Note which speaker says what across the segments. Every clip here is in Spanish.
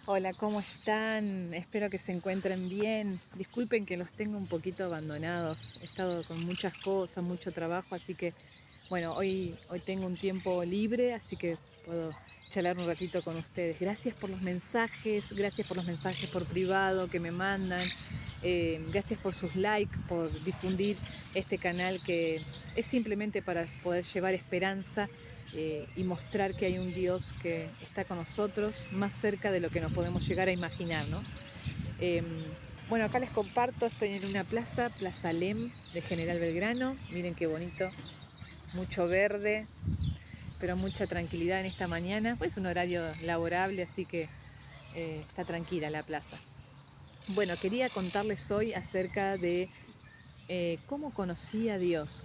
Speaker 1: Hola, ¿cómo están? Espero que se encuentren bien. Disculpen que los tengo un poquito abandonados. He estado con muchas cosas, mucho trabajo, así que, bueno, hoy tengo un tiempo libre, así que puedo charlar un ratito con ustedes. Gracias por los mensajes por privado que me mandan. Gracias por sus likes, por difundir este canal que es simplemente para poder llevar esperanza y mostrar que hay un Dios que está con nosotros más cerca de lo que nos podemos llegar a imaginar, ¿no? Eh, bueno, acá les comparto, estoy en una plaza, Plaza Lem de General Belgrano. Miren qué bonito, mucho verde, pero mucha tranquilidad en esta mañana. Pues es un horario laborable, así que está tranquila la plaza. Bueno, quería contarles hoy acerca de cómo conocí a Dios,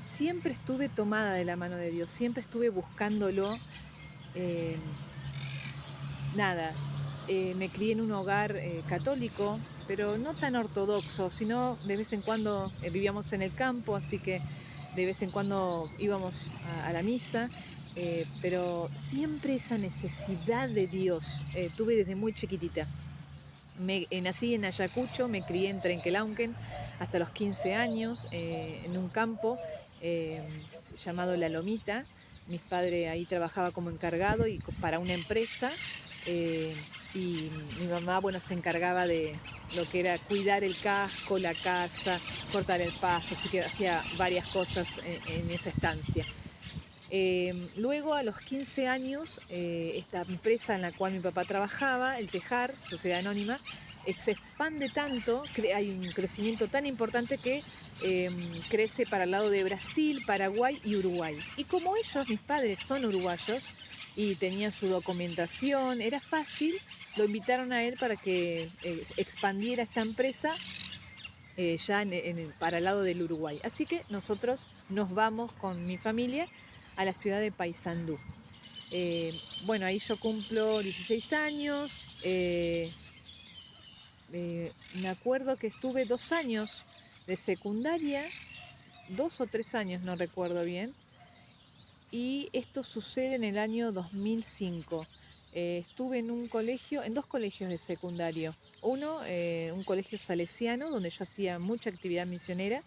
Speaker 1: siempre estuve tomada de la mano de Dios, siempre estuve buscándolo. eh, nada, Me crié en un hogar católico, pero no tan ortodoxo, sino de vez en cuando vivíamos en el campo, así que de vez en cuando íbamos a la misa, pero siempre esa necesidad de Dios tuve desde muy chiquitita. Nací en Ayacucho, me crié en Trenquelauquen hasta los 15 años, en un campo eh, llamado La Lomita. Mi padre ahí trabajaba como encargado y para una empresa, eh, y mi mamá, bueno, se encargaba de lo que era cuidar el casco, la casa, cortar el pasto, así que hacía varias cosas en esa estancia. Luego, a los 15 años, esta empresa en la cual mi papá trabajaba, el Tejar, Sociedad Anónima, se expande tanto, hay un crecimiento tan importante que crece para el lado de Brasil, Paraguay y Uruguay. Y como ellos, mis padres, son uruguayos y tenían su documentación, era fácil, lo invitaron a él para que expandiera esta empresa para el lado del Uruguay. Así que nosotros nos vamos con mi familia a la ciudad de Paysandú. Bueno, ahí yo cumplo 16 años. Me acuerdo que estuve 2 años de secundaria, 2 o 3 años, no recuerdo bien. Y esto sucede en el año 2005. Estuve en dos colegios de secundario. Uno, un colegio salesiano, donde yo hacía mucha actividad misionera.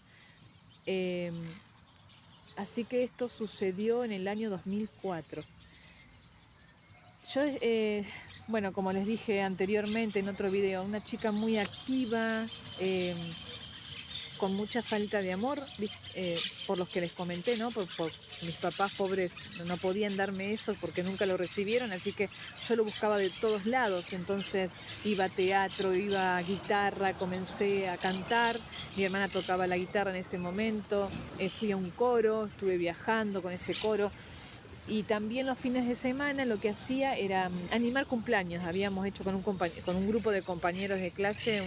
Speaker 1: Eh, Así que esto sucedió en el año 2004. Yo, bueno, como les dije anteriormente en otro video, una chica muy activa, eh, con mucha falta de amor, por los que les comenté, ¿no? Por mis papás pobres no podían darme eso porque nunca lo recibieron, así que yo lo buscaba de todos lados. Entonces iba a teatro, iba a guitarra, comencé a cantar, mi hermana tocaba la guitarra en ese momento, fui a un coro, estuve viajando con ese coro. Y también los fines de semana lo que hacía era animar cumpleaños. Habíamos hecho con un grupo de compañeros de clase,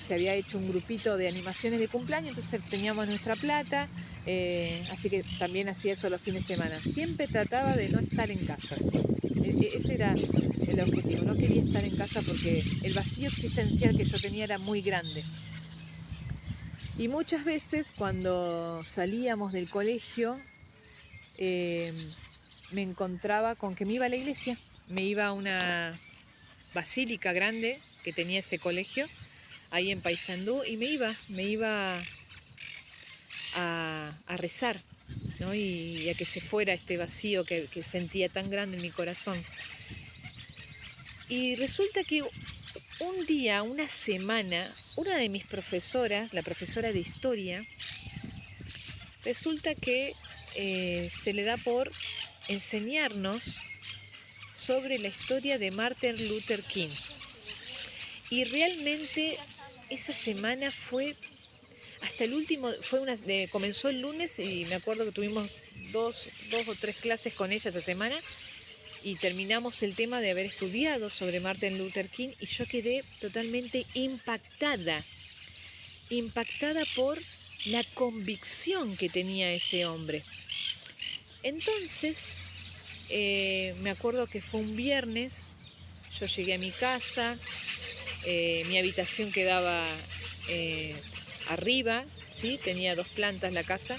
Speaker 1: se había hecho un grupito de animaciones de cumpleaños, entonces teníamos nuestra plata, así que también hacía eso los fines de semana. Siempre trataba de no estar en casa. Ese era el objetivo, no quería estar en casa porque el vacío existencial que yo tenía era muy grande. Y muchas veces cuando salíamos del colegio, eh, me encontraba con que me iba a la iglesia, me iba a una basílica grande que tenía ese colegio ahí en Paysandú y me iba a rezar, ¿no? Y a que se fuera este vacío que sentía tan grande en mi corazón. Y resulta que un día, una semana, una de mis profesoras, la profesora de historia, resulta que se le da por enseñarnos sobre la historia de Martin Luther King. Y realmente esa semana fue hasta el último, comenzó el lunes y me acuerdo que tuvimos dos o tres clases con ella esa semana y terminamos el tema de haber estudiado sobre Martin Luther King y yo quedé totalmente impactada por la convicción que tenía ese hombre. Entonces, me acuerdo que fue un viernes, yo llegué a mi casa, mi habitación quedaba arriba, ¿sí? Tenía 2 plantas la casa.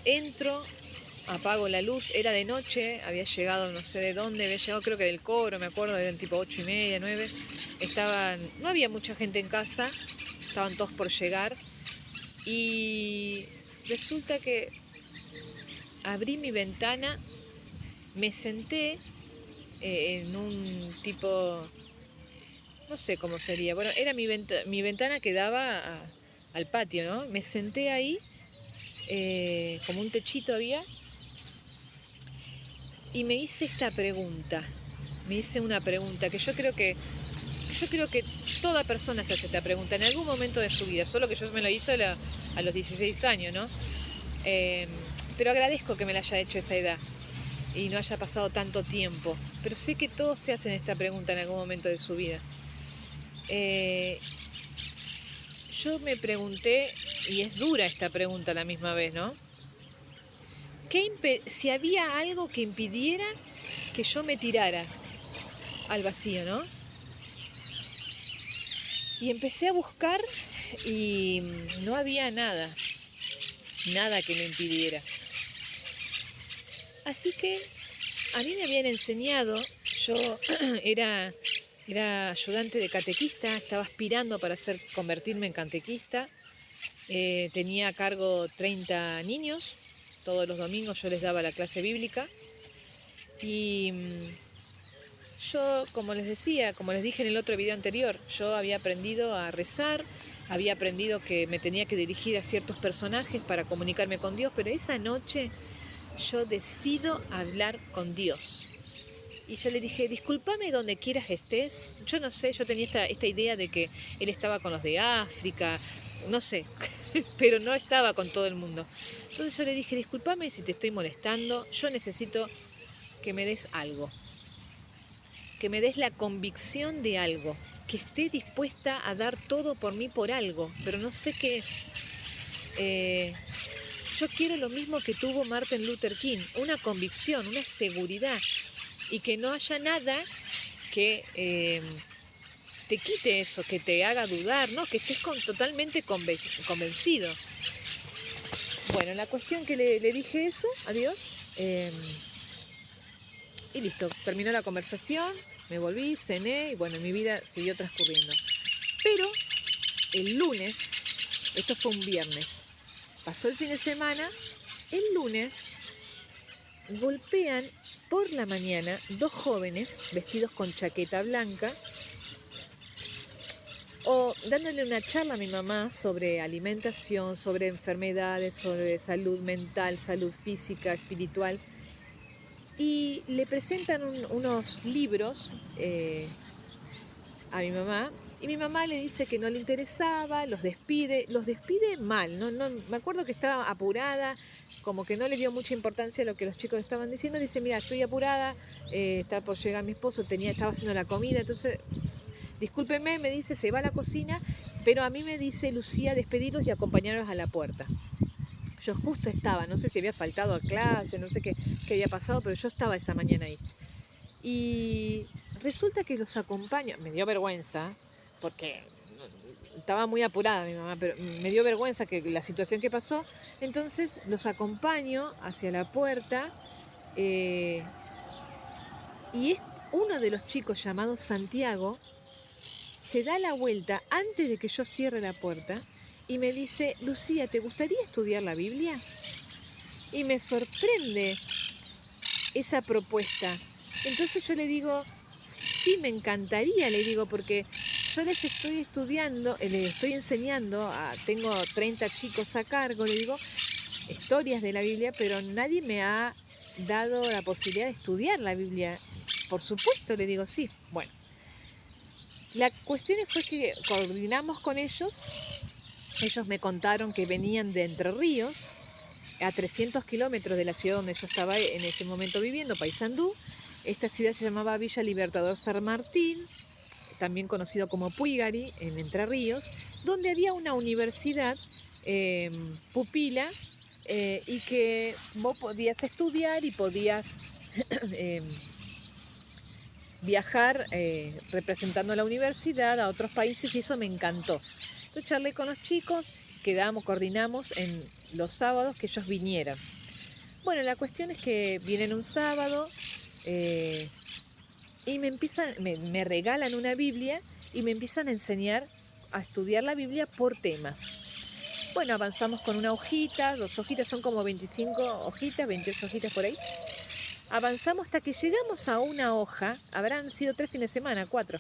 Speaker 1: Entro, apago la luz, era de noche, había llegado no sé de dónde, había llegado creo que del coro, me acuerdo, eran tipo 8:30, 9. No había mucha gente en casa, estaban todos por llegar. Y resulta que abrí mi ventana, me senté en un tipo, no sé cómo sería, bueno, era mi ventana que daba al patio, ¿no? Me senté ahí, como un techito había, y me hice esta pregunta. Me hice una pregunta que yo creo que toda persona se hace esta pregunta en algún momento de su vida, solo que yo me la hice a los 16 años, ¿no? Pero agradezco que me la haya hecho a esa edad y no haya pasado tanto tiempo. Pero sé que todos se hacen esta pregunta en algún momento de su vida. Yo me pregunté, y es dura esta pregunta a la misma vez, ¿no? Si había algo que impidiera que yo me tirara al vacío, ¿no? Y empecé a buscar y no había nada que me impidiera. Así que a mí me habían enseñado, yo era ayudante de catequista, estaba aspirando para convertirme en catequista, tenía a cargo 30 niños, todos los domingos yo les daba la clase bíblica y yo, como les decía, como les dije en el otro video anterior, yo había aprendido a rezar, había aprendido que me tenía que dirigir a ciertos personajes para comunicarme con Dios, pero esa noche yo decido hablar con Dios. Y yo le dije, discúlpame donde quieras que estés. Yo no sé, yo tenía esta idea de que él estaba con los de África, no sé, pero no estaba con todo el mundo. Entonces yo le dije, discúlpame si te estoy molestando, yo necesito que me des algo, que me des la convicción de algo, que esté dispuesta a dar todo por mí por algo, pero no sé qué es. Yo quiero lo mismo que tuvo Martin Luther King, una convicción, una seguridad, y que no haya nada que te quite eso, que te haga dudar, ¿no? Que estés totalmente convencido. Bueno, la cuestión que le dije eso a Dios, y listo, terminó la conversación, me volví, cené y bueno, mi vida siguió transcurriendo. Pero el lunes, esto fue un viernes, pasó el fin de semana, el lunes golpean por la mañana 2 jóvenes vestidos con chaqueta blanca o dándole una charla a mi mamá sobre alimentación, sobre enfermedades, sobre salud mental, salud física, espiritual, y le presentan unos libros a mi mamá, y mi mamá le dice que no le interesaba, los despide mal, no, me acuerdo que estaba apurada, como que no le dio mucha importancia a lo que los chicos estaban diciendo. Dice, mira, estoy apurada, está por llegar mi esposo, estaba haciendo la comida, entonces, discúlpeme, me dice, se va a la cocina, pero a mí me dice, Lucía, despediros y acompañaros a la puerta. Yo justo estaba, no sé si había faltado a clase, no sé qué había pasado, pero yo estaba esa mañana ahí. Y resulta que los acompaño, me dio vergüenza, porque estaba muy apurada mi mamá, pero me dio vergüenza que la situación que pasó. Entonces los acompaño hacia la puerta y uno de los chicos llamado Santiago se da la vuelta antes de que yo cierre la puerta y me dice, Lucía, ¿te gustaría estudiar la Biblia? Y me sorprende esa propuesta. Entonces yo le digo, sí, me encantaría, le digo, porque yo les estoy les estoy enseñando, tengo 30 chicos a cargo, le digo, historias de la Biblia, pero nadie me ha dado la posibilidad de estudiar la Biblia. Por supuesto, le digo, sí. Bueno, la cuestión fue que coordinamos con ellos me contaron que venían de Entre Ríos, a 300 kilómetros de la ciudad donde yo estaba en ese momento viviendo, Paysandú. Esta ciudad se llamaba Villa Libertador San Martín, también conocido como Puigari, en Entre Ríos, donde había una universidad pupila y que vos podías estudiar y podías viajar representando a la universidad a otros países, y eso me encantó. Entonces charlé con los chicos, coordinamos en los sábados que ellos vinieran. Bueno, la cuestión es que vienen un sábado y me regalan una Biblia y me empiezan a enseñar a estudiar la Biblia por temas. Bueno, avanzamos con una hojita, 2 hojitas, son como 25 hojitas, 28 hojitas por ahí. Avanzamos hasta que llegamos a una hoja, habrán sido 3 fines de semana, 4.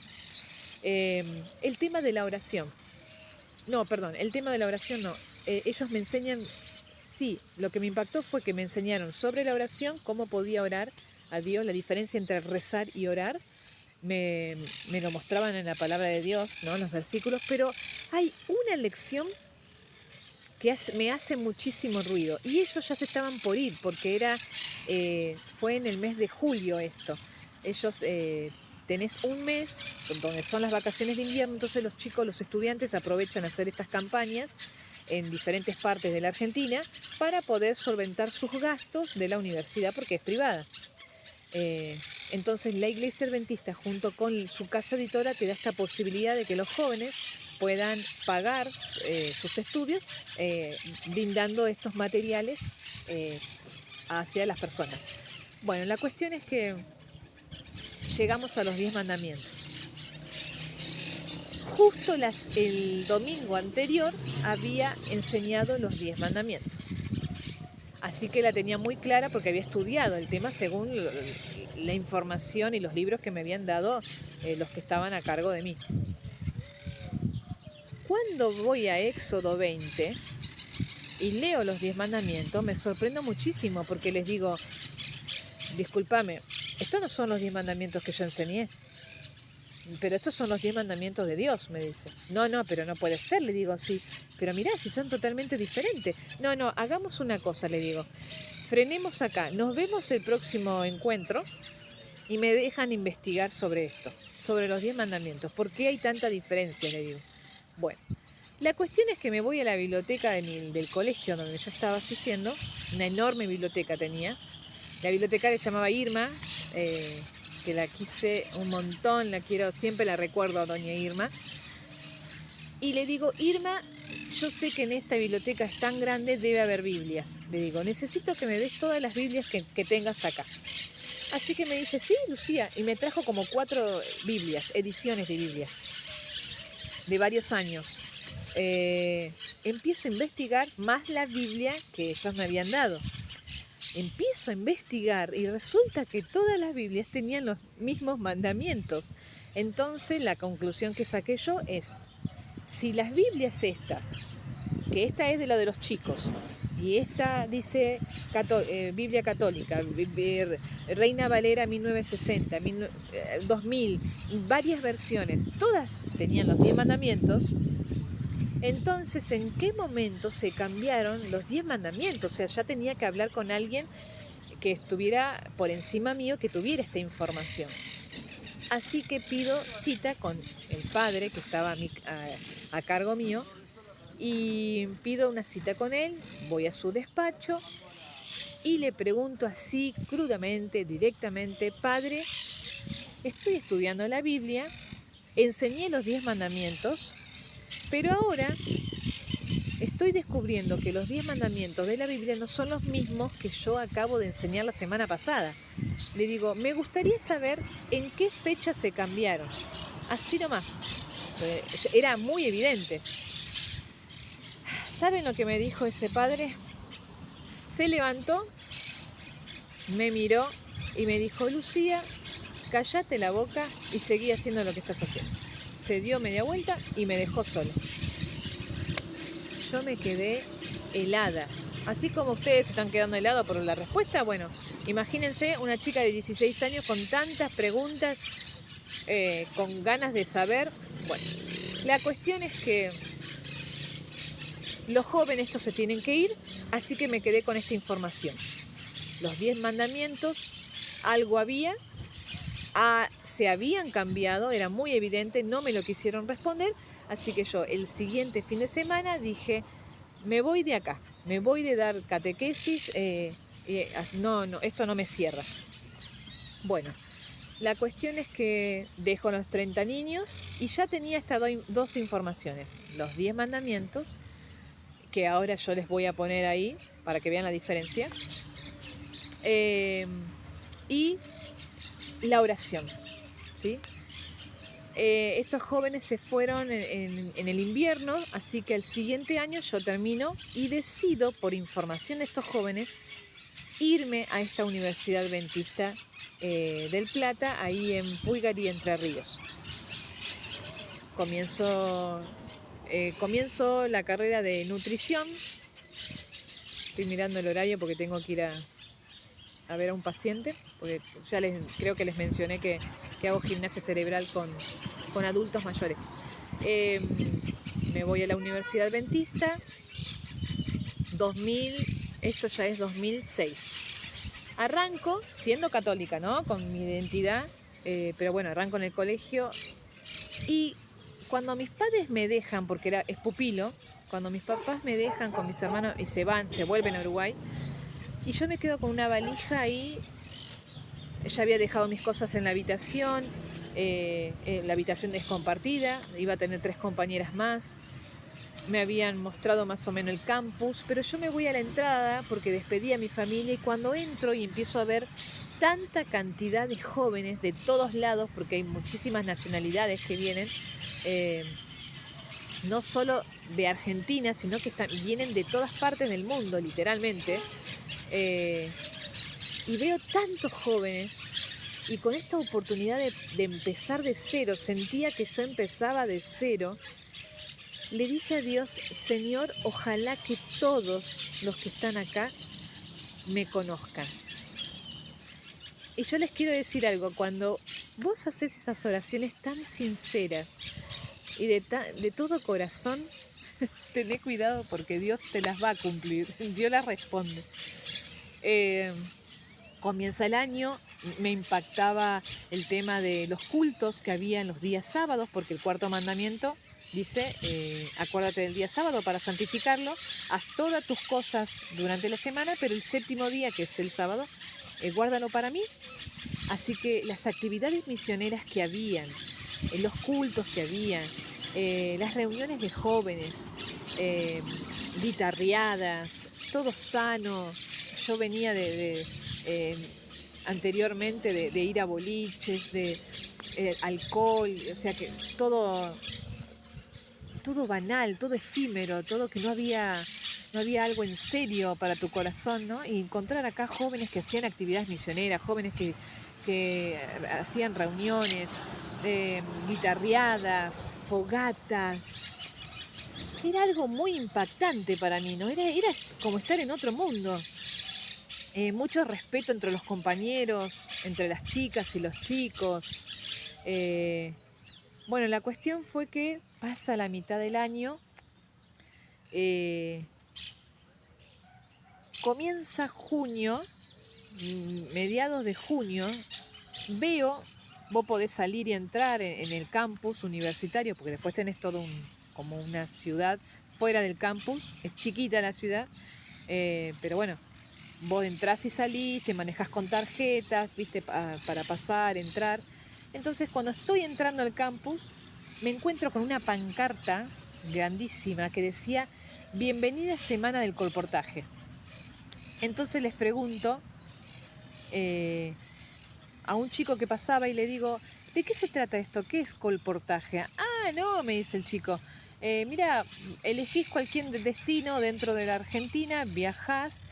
Speaker 1: El tema de la oración. No, perdón, el tema de la oración no. Ellos me enseñan, sí, lo que me impactó fue que me enseñaron sobre la oración, cómo podía orar a Dios, la diferencia entre rezar y orar. Me lo mostraban en la palabra de Dios, ¿no? En los versículos, pero hay una lección que me hace muchísimo ruido. Y ellos ya se estaban por ir, porque fue en el mes de julio esto. Ellos tenés un mes donde son las vacaciones de invierno, entonces los chicos, los estudiantes aprovechan a hacer estas campañas en diferentes partes de la Argentina para poder solventar sus gastos de la universidad porque es privada. Entonces la Iglesia Adventista junto con su casa editora te da esta posibilidad de que los jóvenes puedan pagar sus estudios brindando estos materiales hacia las personas. Bueno, la cuestión es que llegamos a los 10 mandamientos. Justo el domingo anterior había enseñado los 10 mandamientos. Así que la tenía muy clara porque había estudiado el tema según la información y los libros que me habían dado los que estaban a cargo de mí. Cuando voy a Éxodo 20 y leo los 10 mandamientos, me sorprendo muchísimo porque les digo, discúlpame, estos no son los 10 mandamientos que yo enseñé, pero estos son los 10 mandamientos de Dios, me dice. No, pero no puede ser, le digo, sí, pero mirá, si son totalmente diferentes. No, hagamos una cosa, le digo, frenemos acá, nos vemos el próximo encuentro y me dejan investigar sobre esto, sobre los 10 mandamientos. ¿Por qué hay tanta diferencia?, le digo. Bueno, la cuestión es que me voy a la biblioteca del colegio donde yo estaba asistiendo, una enorme biblioteca tenía. La bibliotecaria se llamaba Irma, que la quise un montón, siempre la recuerdo a doña Irma. Y le digo, Irma, yo sé que en esta biblioteca es tan grande, debe haber Biblias. Le digo, necesito que me des todas las Biblias que tengas acá. Así que me dice, sí, Lucía, y me trajo como 4 Biblias, ediciones de Biblias, de varios años. Empiezo a investigar más la Biblia que ellos me habían dado. Empiezo a investigar y resulta que todas las Biblias tenían los mismos mandamientos. Entonces la conclusión que saqué yo es, si las Biblias estas, que esta es de la de los chicos, y esta dice Biblia Católica, Reina Valera 1960, 2000, varias versiones, todas tenían los 10 mandamientos. Entonces, ¿en qué momento se cambiaron los 10 mandamientos? O sea, ya tenía que hablar con alguien que estuviera por encima mío, que tuviera esta información. Así que pido cita con el padre que estaba a cargo mío y pido una cita con él, voy a su despacho y le pregunto así crudamente, directamente, padre, estoy estudiando la Biblia, enseñé los 10 mandamientos, pero ahora estoy descubriendo que los 10 mandamientos de la Biblia no son los mismos que yo acabo de enseñar la semana pasada. Le digo, me gustaría saber en qué fecha se cambiaron. Así nomás. Era muy evidente. ¿Saben lo que me dijo ese padre? Se levantó, me miró y me dijo, Lucía, cállate la boca y seguí haciendo lo que estás haciendo. Se dio media vuelta y me dejó sola. Yo me quedé helada. Así como ustedes se están quedando helados por la respuesta, bueno, imagínense una chica de 16 años con tantas preguntas, con ganas de saber. Bueno, la cuestión es que los jóvenes estos se tienen que ir, así que me quedé con esta información. Los 10 mandamientos, algo había, se habían cambiado, era muy evidente, no me lo quisieron responder, así que yo el siguiente fin de semana dije, me voy de acá, me voy de dar catequesis, esto no me cierra. Bueno, la cuestión es que dejo los 30 niños y ya tenía estas 2 informaciones, los 10 mandamientos, que ahora yo les voy a poner ahí para que vean la diferencia, y la oración, ¿sí? Estos jóvenes se fueron en el invierno, así que el siguiente año yo termino y decido, por información de estos jóvenes, irme a esta Universidad Adventista del Plata, ahí en Puigari, Entre Ríos. Comienzo la carrera de nutrición. Estoy mirando el horario porque tengo que ir a ver a un paciente, porque ya creo que les mencioné que hago gimnasia cerebral con adultos mayores. Me voy a la Universidad Adventista, esto ya es 2006. Arranco siendo católica, ¿no? Con mi identidad, pero bueno, arranco en el colegio y cuando mis padres me dejan, porque es pupilo, cuando mis papás me dejan con mis hermanos y se vuelven a Uruguay, y yo me quedo con una valija ahí. Ya había dejado mis cosas en la habitación, la habitación es compartida, iba a tener 3 compañeras más, me habían mostrado más o menos el campus, pero yo me voy a la entrada porque despedí a mi familia y cuando entro y empiezo a ver tanta cantidad de jóvenes de todos lados, porque hay muchísimas nacionalidades que vienen, no solo de Argentina, sino que vienen de todas partes del mundo, literalmente. Y veo tantos jóvenes y con esta oportunidad de empezar de cero, sentía que yo empezaba de cero, le dije a Dios, Señor, ojalá que todos los que están acá me conozcan. Y yo les quiero decir algo, cuando vos haces esas oraciones tan sinceras y de todo corazón, tené cuidado porque Dios te las va a cumplir, Dios las responde. Comienza el año, me impactaba el tema de los cultos que había en los días sábados, porque el 4.º mandamiento dice, acuérdate del día sábado para santificarlo, haz todas tus cosas durante la semana, pero el 7.º día, que es el sábado, guárdalo para mí. Así que las actividades misioneras que habían, los cultos que habían, las reuniones de jóvenes, guitarreadas, todo sano. Yo venía anteriormente de ir a boliches, de alcohol, o sea que todo banal, todo efímero, todo que no había algo en serio para tu corazón, ¿no? Y encontrar acá jóvenes que hacían actividades misioneras, jóvenes que hacían reuniones, guitarreada, fogata. Era algo muy impactante para mí, ¿no? Era como estar en otro mundo. Mucho respeto entre los compañeros, entre las chicas y los chicos. Bueno, la cuestión fue que pasa la mitad del año, comienza junio, mediados de junio, vos podés salir y entrar en el campus universitario, porque después tenés todo como una ciudad fuera del campus, es chiquita la ciudad, pero bueno, vos entrás y salís, te manejás con tarjetas, ¿viste? Para pasar, entrar. Entonces, cuando estoy entrando al campus, me encuentro con una pancarta grandísima que decía Bienvenida Semana del Colportaje. Entonces les pregunto a un chico que pasaba y le digo, ¿de qué se trata esto? ¿Qué es colportaje? Ah, no, me dice el chico. Mira, elegís cualquier destino dentro de la Argentina, viajás,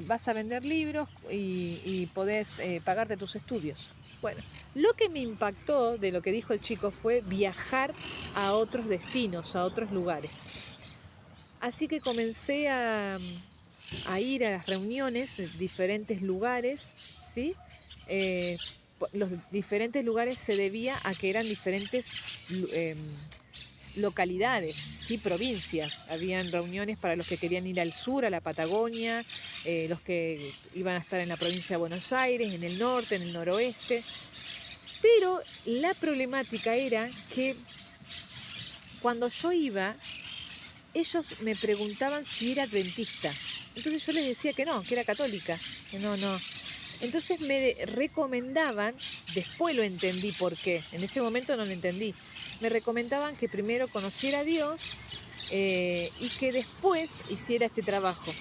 Speaker 1: vas a vender libros y podés pagarte tus estudios. Bueno, lo que me impactó de lo que dijo el chico fue viajar a otros destinos, a otros lugares. Así que comencé a ir a las reuniones en diferentes lugares, ¿sí? Los diferentes lugares se debía a que eran diferentes localidades, ¿sí? Provincias. Habían reuniones para los que querían ir al sur, a la Patagonia, los que iban a estar en la provincia de Buenos Aires, en el norte, en el noroeste. Pero la problemática era que cuando yo iba, ellos me preguntaban si era adventista. Entonces yo les decía que no, que era católica, que no. Entonces me recomendaban, después lo entendí por qué, en ese momento no lo entendí, me recomendaban que primero conociera a Dios y que después hiciera este trabajo.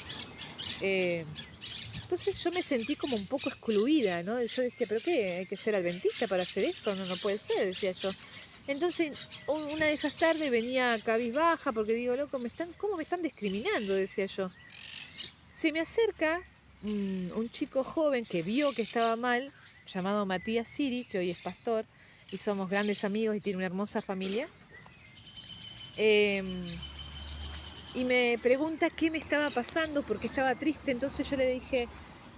Speaker 1: Entonces yo me sentí como un poco excluida, ¿no? Yo decía, ¿pero qué? ¿Hay que ser adventista para hacer esto? No, no puede ser, decía yo. Entonces, una de esas tardes venía cabizbaja porque digo, loco, ¿cómo me están discriminando? Decía yo. Se me acerca un chico joven que vio que estaba mal, llamado Matías Siri, que hoy es pastor, y somos grandes amigos y tiene una hermosa familia. Em, y me pregunta qué me estaba pasando, porque estaba triste. Entonces yo le dije,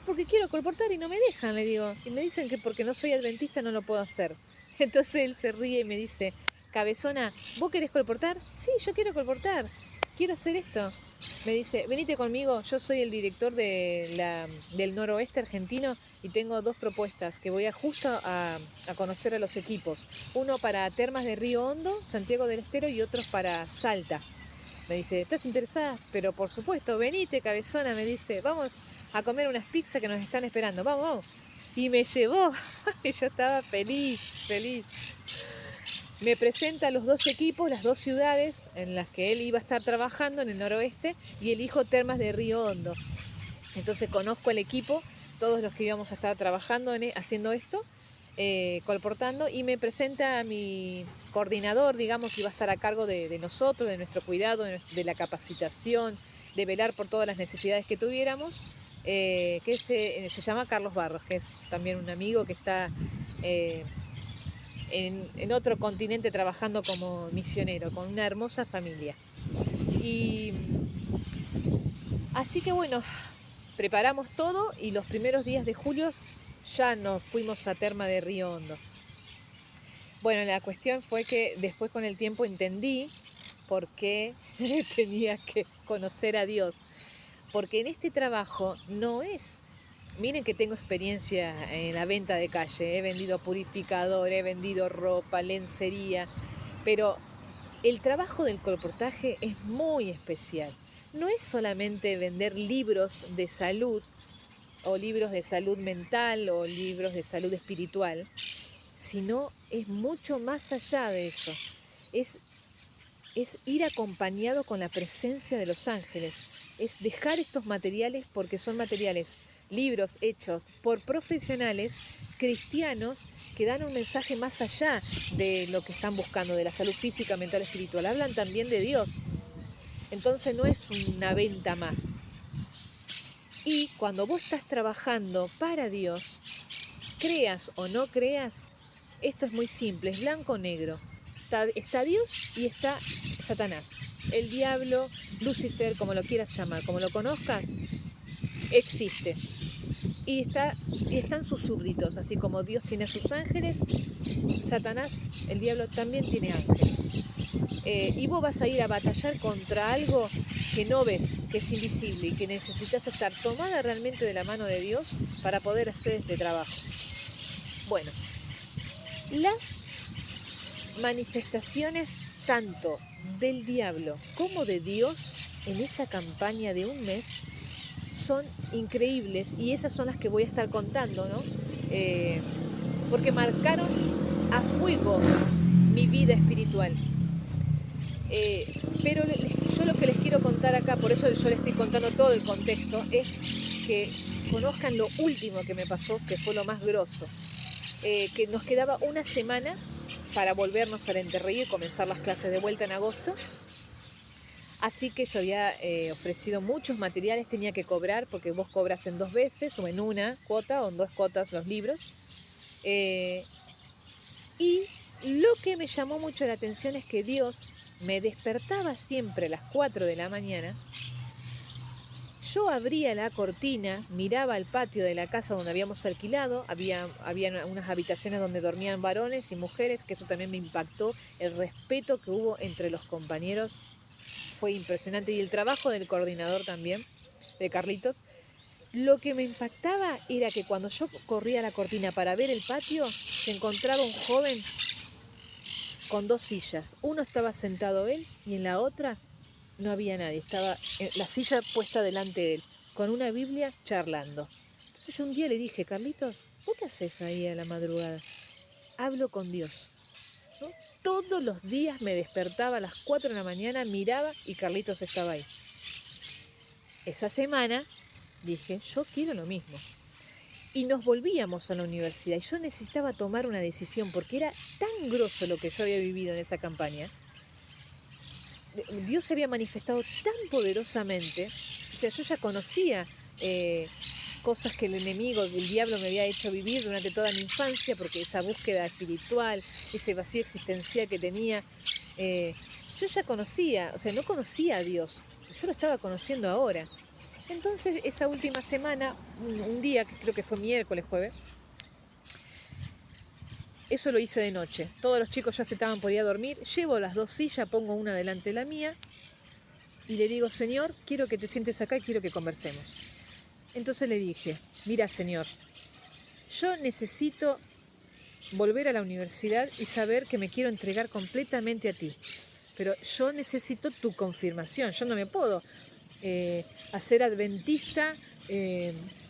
Speaker 1: porque quiero colportar y no me dejan, le digo. Y me dicen que porque no soy adventista no lo puedo hacer. Entonces él se ríe y me dice, cabezona, ¿vos querés colportar? Sí, yo quiero colportar, quiero hacer esto. Me dice, venite conmigo, yo soy el director del noroeste argentino y tengo 2 propuestas que voy a conocer a los equipos. Uno para Termas de Río Hondo, Santiago del Estero, y otros para Salta. Me dice, ¿estás interesada? Pero por supuesto, venite, cabezona, me dice, vamos a comer unas pizzas que nos están esperando, vamos, vamos. Y me llevó, y yo estaba feliz, feliz. Me presenta a los 2 equipos, las 2 ciudades en las que él iba a estar trabajando en el noroeste, y elijo Termas de Río Hondo. Entonces conozco el equipo, todos los que íbamos a estar trabajando haciendo esto, colportando, y me presenta a mi coordinador, digamos, que iba a estar a cargo de nosotros, de nuestro cuidado, de la capacitación, de velar por todas las necesidades que tuviéramos, que se llama Carlos Barros, que es también un amigo que está en otro continente trabajando como misionero, con una hermosa familia. Y así que bueno, preparamos todo y los primeros días de julio ya nos fuimos a Terma de Río Hondo. Bueno, la cuestión fue que después con el tiempo entendí por qué tenía que conocer a Dios. Porque en este trabajo no es... Miren que tengo experiencia en la venta de calle, he vendido purificador, he vendido ropa, lencería, pero el trabajo del colportaje es muy especial. No es solamente vender libros de salud o libros de salud mental o libros de salud espiritual, sino es mucho más allá de eso. Es ir acompañado con la presencia de los ángeles. Es dejar estos materiales porque son materiales, libros hechos por profesionales cristianos que dan un mensaje más allá de lo que están buscando, de la salud física, mental, espiritual. Hablan también de Dios. Entonces no es una venta más. Y cuando vos estás trabajando para Dios, creas o no creas, esto es muy simple, es blanco o negro. Está Dios y está Satanás. El diablo, Lucifer, como lo quieras llamar, como lo conozcas, existe. Y están sus súbditos, así como Dios tiene a sus ángeles, Satanás, el diablo, también tiene ángeles. Y vos vas a ir a batallar contra algo que no ves, que es invisible y que necesitas estar tomada realmente de la mano de Dios para poder hacer este trabajo. Bueno, las manifestaciones tanto del diablo como de Dios en esa campaña de un mes son increíbles, y esas son las que voy a estar contando, ¿no? Porque marcaron a fuego mi vida espiritual. Pero yo lo que les quiero contar acá, por eso yo les estoy contando todo el contexto, es que conozcan lo último que me pasó, que fue lo más grosso. Que nos quedaba una semana para volvernos al Enterrío y comenzar las clases de vuelta en agosto. Así que yo había ofrecido muchos materiales, tenía que cobrar, porque vos cobras en 2 veces, o en una cuota, o en 2 cuotas los libros. Y lo que me llamó mucho la atención es que Dios me despertaba siempre a las 4 de la mañana. Yo abría la cortina, miraba al patio de la casa donde habíamos alquilado, había unas habitaciones donde dormían varones y mujeres, que eso también me impactó, el respeto que hubo entre los compañeros fue impresionante, y el trabajo del coordinador también, de Carlitos. Lo que me impactaba era que cuando yo corría la cortina para ver el patio, se encontraba un joven con 2 sillas. Uno estaba sentado él y en la otra no había nadie. Estaba la silla puesta delante de él, con una Biblia charlando. Entonces yo un día le dije, Carlitos, ¿vos qué haces ahí a la madrugada? Hablo con Dios, ¿no? Todos los días me despertaba a las 4 de la mañana, miraba y Carlitos estaba ahí. Esa semana Dije, yo quiero lo mismo. Y nos volvíamos a la universidad y yo necesitaba tomar una decisión porque era tan grosso lo que yo había vivido en esa campaña. Dios se había manifestado tan poderosamente, o sea, yo ya conocía cosas que el enemigo, el diablo me había hecho vivir durante toda mi infancia, porque esa búsqueda espiritual, ese vacío existencial que tenía, yo ya conocía, o sea, no conocía a Dios, yo lo estaba conociendo ahora. Entonces, esa última semana, un día, que creo que fue miércoles, jueves, eso lo hice de noche. Todos los chicos ya se estaban por ir a dormir. Llevo las 2 sillas, pongo una delante de la mía y le digo, Señor, quiero que te sientes acá y quiero que conversemos. Entonces le dije, mira, Señor, yo necesito volver a la universidad y saber que me quiero entregar completamente a ti. Pero yo necesito tu confirmación. Yo no me puedo hacer adventista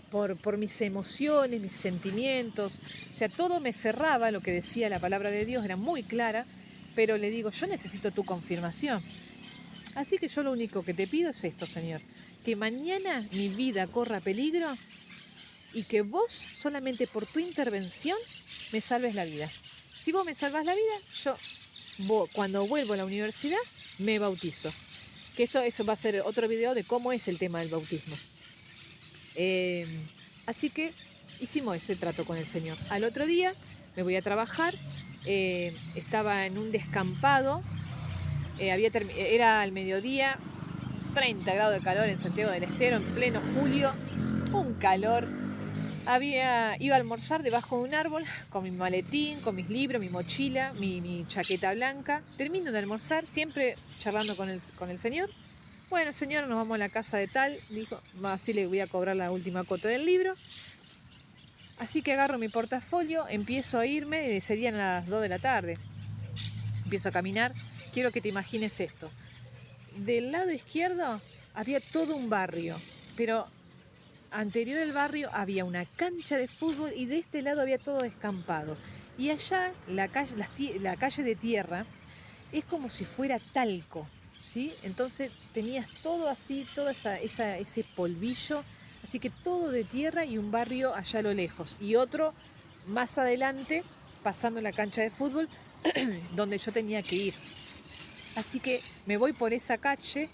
Speaker 1: por mis emociones, mis sentimientos. O sea, todo me cerraba lo que decía la palabra de Dios, era muy clara, pero le digo, yo necesito tu confirmación. Así que yo lo único que te pido es esto, Señor, que mañana mi vida corra peligro y que vos, solamente por tu intervención, me salves la vida. Si vos me salvas la vida, cuando vuelvo a la universidad, me bautizo. Que eso va a ser otro video de cómo es el tema del bautismo. Así que hicimos ese trato con el Señor. Al otro día me voy a trabajar, estaba en un descampado, era al mediodía, 30 grados de calor en Santiago del Estero, en pleno julio, un calor. Iba a almorzar debajo de un árbol con mi maletín, con mis libros, mi mochila, mi chaqueta blanca. Termino de almorzar, siempre charlando con el Señor. Bueno, Señor, nos vamos a la casa de tal, dijo, así le voy a cobrar la última cuota del libro. Así que agarro mi portafolio, empiezo a irme, serían las 2 de la tarde. Empiezo a caminar, quiero que te imagines esto. Del lado izquierdo había todo un barrio, pero anterior al barrio había una cancha de fútbol y de este lado había todo descampado. Y allá la calle de tierra es como si fuera talco, ¿sí? Entonces tenías todo así, todo ese polvillo, así que todo de tierra y un barrio allá a lo lejos. Y otro más adelante, pasando la cancha de fútbol, donde yo tenía que ir. Así que me voy por esa calle,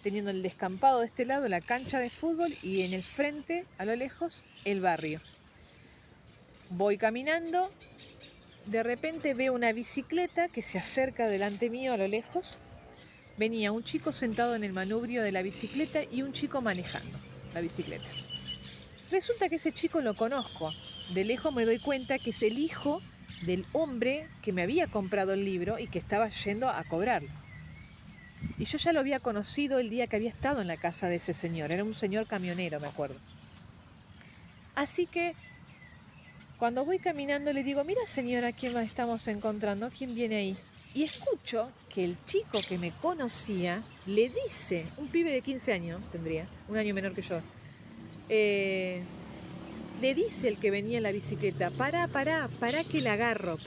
Speaker 1: teniendo el descampado de este lado, la cancha de fútbol y en el frente, a lo lejos, el barrio. Voy caminando, de repente veo una bicicleta que se acerca delante mío a lo lejos. Venía un chico sentado en el manubrio de la bicicleta y un chico manejando la bicicleta. Resulta que ese chico lo conozco. De lejos me doy cuenta que es el hijo del hombre que me había comprado el libro y que estaba yendo a cobrarlo. Y yo ya lo había conocido el día que había estado en la casa de ese señor. Era un señor camionero, me acuerdo. Así que cuando voy caminando le digo, mira señora, ¿quién nos estamos encontrando? ¿Quién viene ahí? Y escucho que el chico que me conocía le dice, un pibe de 15 años tendría, un año menor que yo, le dice el que venía en la bicicleta, pará que la agarro.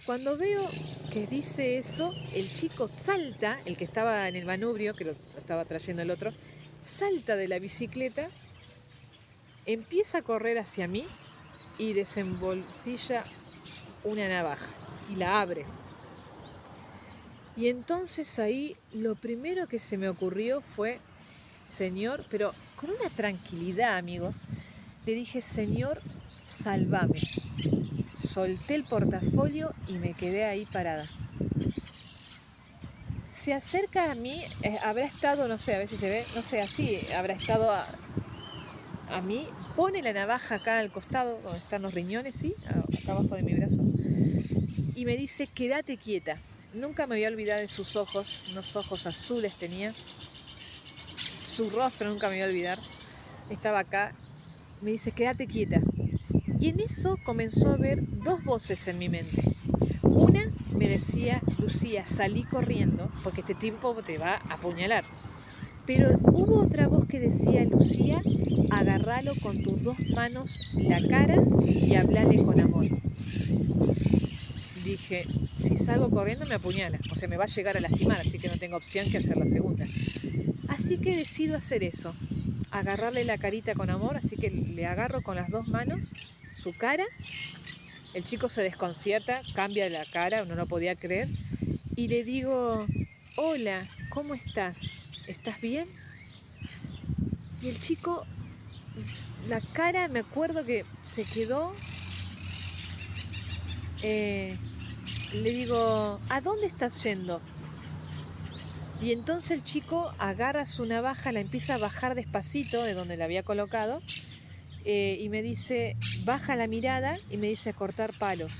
Speaker 1: Cuando veo que dice eso, el chico salta, el que estaba en el manubrio, que lo estaba trayendo el otro, salta de la bicicleta, empieza a correr hacia mí y desembolsilla una navaja y la abre. Y entonces ahí lo primero que se me ocurrió fue, Señor, pero con una tranquilidad, amigos, le dije, Señor, sálvame. Solté el portafolio y me quedé ahí parada. Se acerca a mí, habrá estado, no sé, a ver si se ve, no sé, así, habrá estado a mí, pone la navaja acá al costado, donde están los riñones, ¿sí? Acá abajo de mi brazo, y me dice, quédate quieta. Nunca me voy a olvidar de sus ojos, unos ojos azules tenía, su rostro nunca me voy a olvidar, estaba acá, me dice, quédate quieta. Y en eso comenzó a haber 2 voces en mi mente. Una me decía, Lucía, salí corriendo porque este tipo te va a apuñalar. Pero hubo otra voz que decía, Lucía, agárralo con tus 2 manos la cara y hablale con amor. Dije, si salgo corriendo me apuñala, o sea, me va a llegar a lastimar, así que no tengo opción que hacer la segunda. Así que decido hacer eso, agarrarle la carita con amor, así que le agarro con las 2 manos su cara. El chico se desconcierta, cambia la cara, no lo podía creer, y le digo, hola, ¿cómo estás? ¿Estás bien? Y el chico, la cara, me acuerdo que se quedó, le digo, ¿a dónde estás yendo? Y entonces el chico agarra su navaja, la empieza a bajar despacito de donde la había colocado, y me dice, baja la mirada y me dice cortar palos.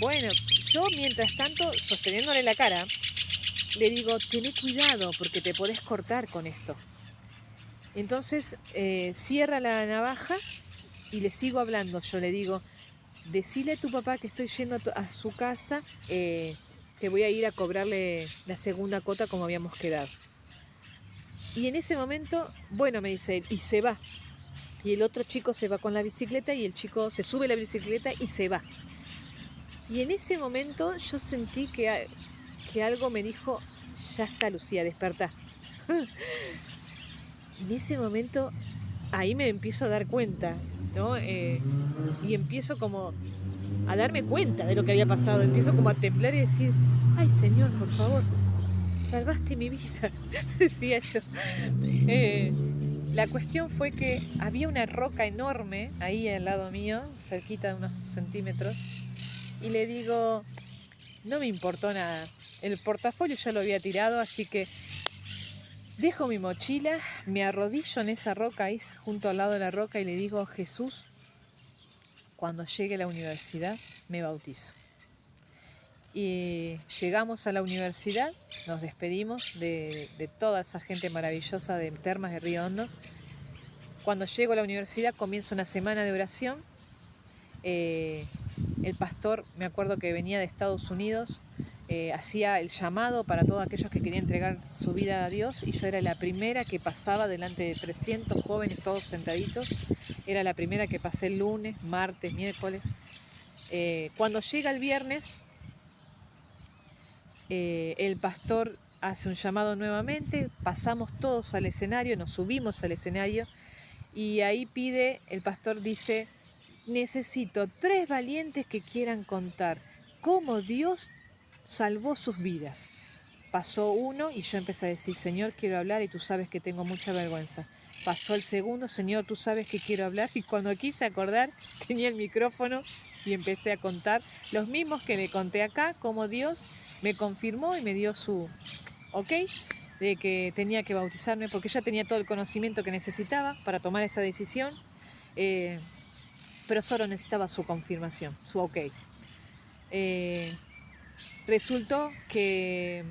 Speaker 1: Bueno, yo mientras tanto, sosteniéndole la cara, le digo, tené cuidado porque te podés cortar con esto. Entonces cierra la navaja y le sigo hablando. Yo le digo, decile a tu papá que estoy yendo a su casa, que voy a ir a cobrarle la segunda cuota como habíamos quedado. Y en ese momento, bueno, me dice él, y se va. Y el otro chico se va con la bicicleta y el chico se sube a la bicicleta y se va. Y en ese momento yo sentí que algo me dijo, ya está Lucía, despertá. Y en ese momento ahí me empiezo a dar cuenta, ¿no? Y empiezo como a darme cuenta de lo que había pasado. Empiezo como a temblar y decir, ay Señor, por favor, salvaste mi vida, decía yo. La cuestión fue que había una roca enorme ahí al lado mío, cerquita de unos centímetros, y le digo, no me importó nada. El portafolio ya lo había tirado, así que dejo mi mochila, me arrodillo en esa roca ahí junto al lado de la roca y le digo, Jesús, cuando llegue a la universidad me bautizo. Y llegamos a la universidad, nos despedimos de toda esa gente maravillosa de Termas de Río Hondo. Cuando llego a la universidad comienza una semana de oración. El pastor, me acuerdo que venía de Estados Unidos, hacía el llamado para todos aquellos que querían entregar su vida a Dios, y yo era la primera que pasaba delante de 300 jóvenes todos sentaditos. Era la primera que pasé el lunes, martes, miércoles. Cuando llega el viernes, el pastor hace un llamado nuevamente, pasamos todos al escenario, nos subimos al escenario, y ahí el pastor dice, necesito 3 valientes que quieran contar cómo Dios salvó sus vidas. Pasó uno y yo empecé a decir, Señor, quiero hablar y tú sabes que tengo mucha vergüenza. Pasó el segundo, Señor, tú sabes que quiero hablar, y cuando quise acordar tenía el micrófono y empecé a contar los mismos que le conté acá, cómo Dios me confirmó y me dio su ok de que tenía que bautizarme, porque ya tenía todo el conocimiento que necesitaba para tomar esa decisión, pero solo necesitaba su confirmación, su ok. Resultó que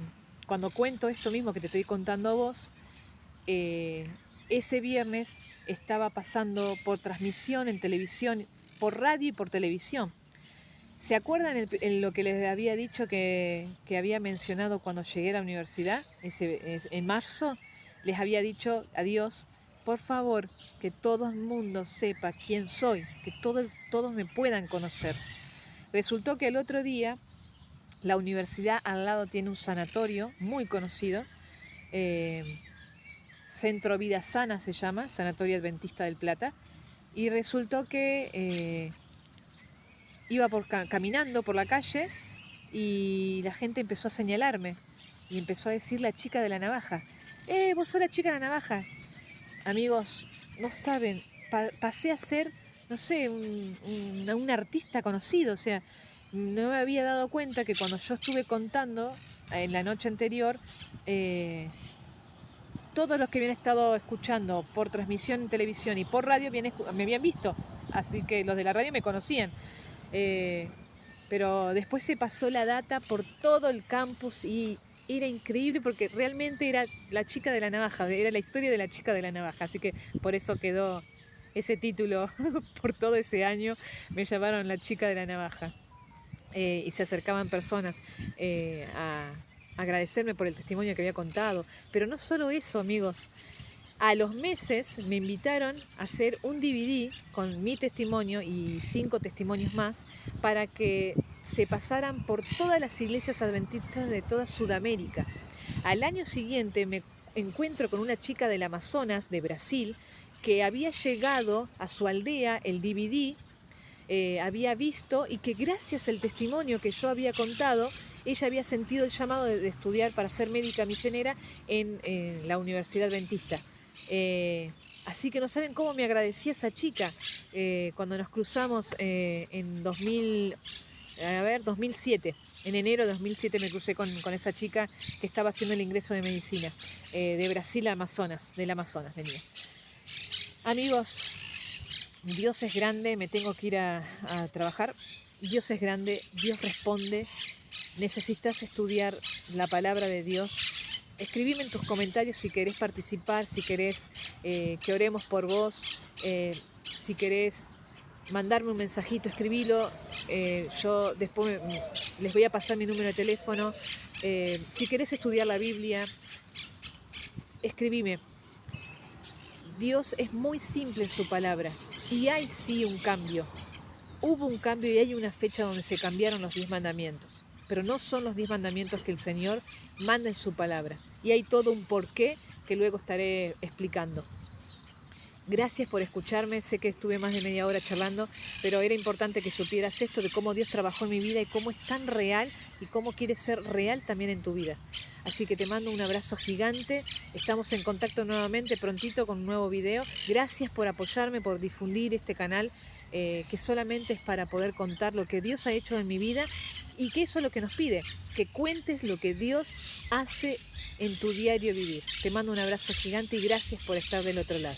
Speaker 1: cuando cuento esto mismo que te estoy contando a vos, ese viernes estaba pasando por transmisión en televisión, por radio y por televisión. ¿Se acuerdan en lo que les había dicho que había mencionado cuando llegué a la universidad? En marzo les había dicho a Dios, por favor, que todo el mundo sepa quién soy, que todos me puedan conocer. Resultó que el otro día la universidad al lado tiene un sanatorio muy conocido, Centro Vida Sana se llama, Sanatorio Adventista del Plata, y resultó que iba caminando por la calle y la gente empezó a señalarme y empezó a decir la chica de la navaja. Vos sos la chica de la navaja. Amigos, no saben, pasé a ser, no sé, un artista conocido. O sea, no me había dado cuenta que cuando yo estuve contando en la noche anterior, todos los que habían estado escuchando por transmisión en televisión y por radio me habían visto. Así que los de la radio me conocían. Pero después se pasó la data por todo el campus y era increíble porque realmente era la chica de la navaja, era la historia de la chica de la navaja, así que por eso quedó ese título por todo ese año, me llamaron la chica de la navaja. Y se acercaban personas a agradecerme por el testimonio que había contado, pero no solo eso, amigos. A los meses me invitaron a hacer un DVD con mi testimonio y 5 testimonios más para que se pasaran por todas las iglesias adventistas de toda Sudamérica. Al año siguiente me encuentro con una chica del Amazonas, de Brasil, que había llegado a su aldea el DVD, había visto, y que gracias al testimonio que yo había contado, ella había sentido el llamado de estudiar para ser médica misionera en la Universidad Adventista. Así que no saben cómo me agradecía esa chica cuando nos cruzamos en 2007. En enero de 2007 me crucé con esa chica que estaba haciendo el ingreso de medicina de Brasil a Amazonas, del Amazonas venía. Amigos, Dios es grande, me tengo que ir a trabajar. Dios es grande, Dios responde. Necesitas estudiar la palabra de Dios. Escribime en tus comentarios si querés participar, si querés que oremos por vos, si querés mandarme un mensajito, escribilo. Yo después les voy a pasar mi número de teléfono. Si querés estudiar la Biblia, escribime. Dios es muy simple en su palabra y hay sí un cambio. Hubo un cambio y hay una fecha donde se cambiaron los 10 mandamientos, pero no son los 10 mandamientos que el Señor manda en su palabra. Y hay todo un porqué que luego estaré explicando. Gracias por escucharme, sé que estuve más de media hora charlando, pero era importante que supieras esto de cómo Dios trabajó en mi vida y cómo es tan real y cómo quiere ser real también en tu vida. Así que te mando un abrazo gigante, estamos en contacto nuevamente prontito con un nuevo video. Gracias por apoyarme, por difundir este canal, que solamente es para poder contar lo que Dios ha hecho en mi vida y que eso es lo que nos pide, que cuentes lo que Dios hace en tu diario vivir. Te mando un abrazo gigante y gracias por estar del otro lado.